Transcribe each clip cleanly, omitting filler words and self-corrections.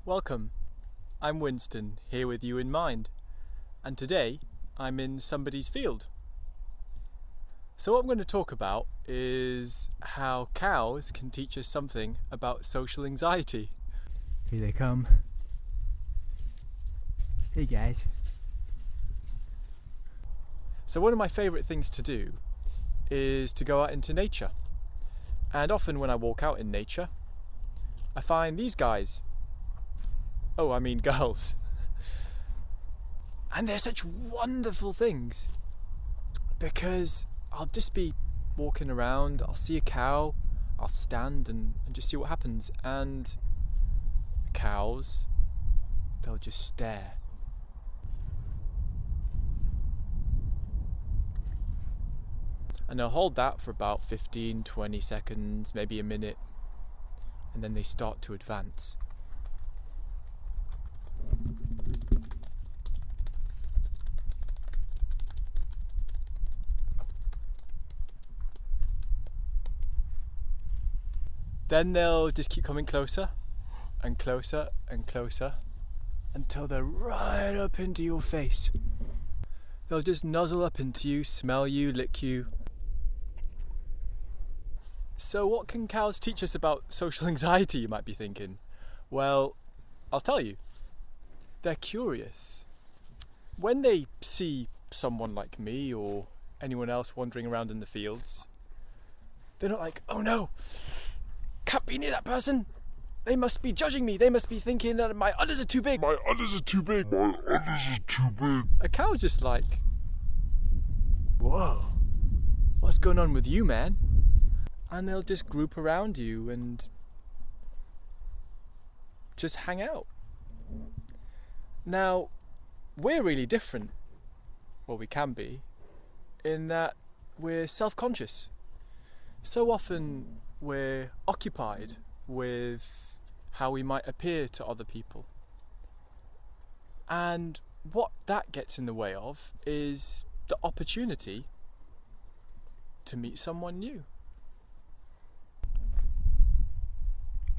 Welcome, I'm Winston, here with you in mind, and today I'm in somebody's field. So what I'm going to talk about is how cows can teach us something about social anxiety. Here they come. Hey guys. So one of my favourite things to do is to go out into nature, and often when I walk out in nature I find these guys. Oh, I mean girls. And they're such wonderful things because I'll just be walking around, I'll see a cow, I'll stand and just see what happens, and cows, they'll just stare. And they'll hold that for about 15, 20 seconds, maybe a minute, and then they start to advance. Then they'll just keep coming closer and closer and closer until they're right up into your face. They'll just nuzzle up into you, smell you, lick you. So what can cows teach us about social anxiety, you might be thinking? Well, I'll tell you. They're curious. When they see someone like me or anyone else wandering around in the fields, they're not like, oh no, can't be near that person. They must be judging me. They must be thinking that my udders are too big. My udders are too big. My udders are too big. A cow's just like, whoa, what's going on with you, man? And they'll just group around you and just hang out. Now, we're really different, well, we can be, in that we're self-conscious. So often we're occupied with how we might appear to other people. And what that gets in the way of is the opportunity to meet someone new.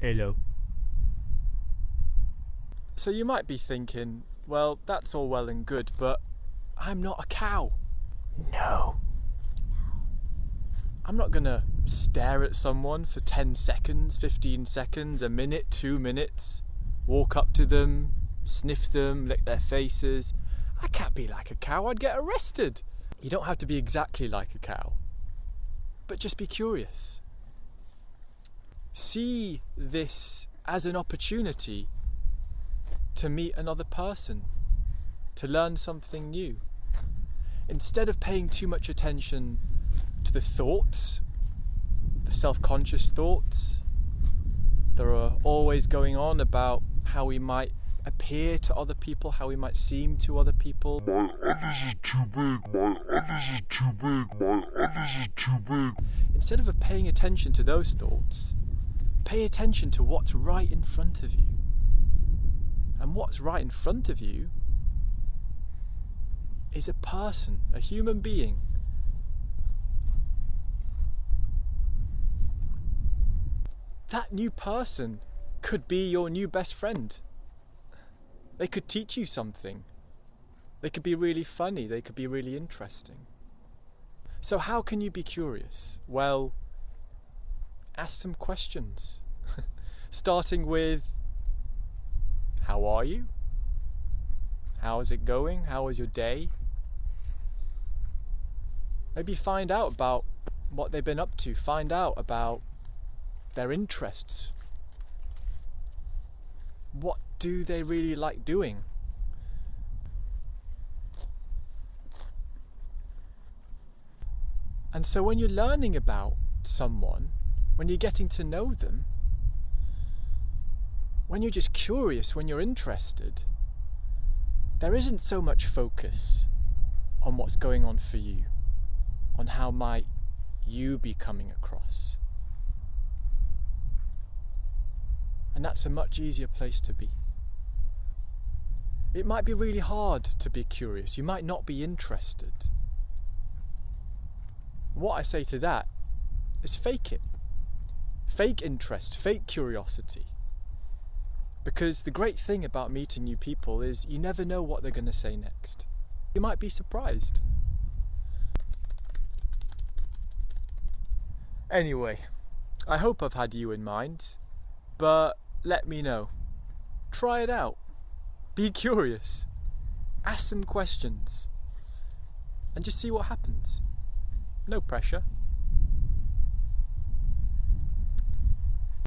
Hello. So you might be thinking, well, that's all well and good, but I'm not a cow. No. I'm not going to stare at someone for 10 seconds, 15 seconds, a minute, 2 minutes, walk up to them, sniff them, lick their faces. I can't be like a cow, I'd get arrested. You don't have to be exactly like a cow, but just be curious. See this as an opportunity to meet another person, to learn something new. Instead of paying too much attention to the thoughts, the self-conscious thoughts that are always going on about how we might appear to other people, how we might seem to other people. My udders are too big, my udders are too big, my udders are too big. Instead of paying attention to those thoughts, pay attention to what's right in front of you. And what's right in front of you is a person, a human being. That new person could be your new best friend. They could teach you something. They could be really funny, they could be really interesting. So how can you be curious? Well, ask some questions. Starting with, how are you? How is it going? How was your day? Maybe find out about what they've been up to. Find out about their interests. What do they really like doing? And so when you're learning about someone, when you're getting to know them, when you're just curious, when you're interested, there isn't so much focus on what's going on for you, on how might you be coming across. And that's a much easier place to be. It might be really hard to be curious. You might not be interested. What I say to that is fake it. Fake interest, fake curiosity. Because the great thing about meeting new people is you never know what they're going to say next. You might be surprised. Anyway, I hope I've had you in mind, but let me know. Try it out. Be curious. Ask some questions. And just see what happens. No pressure.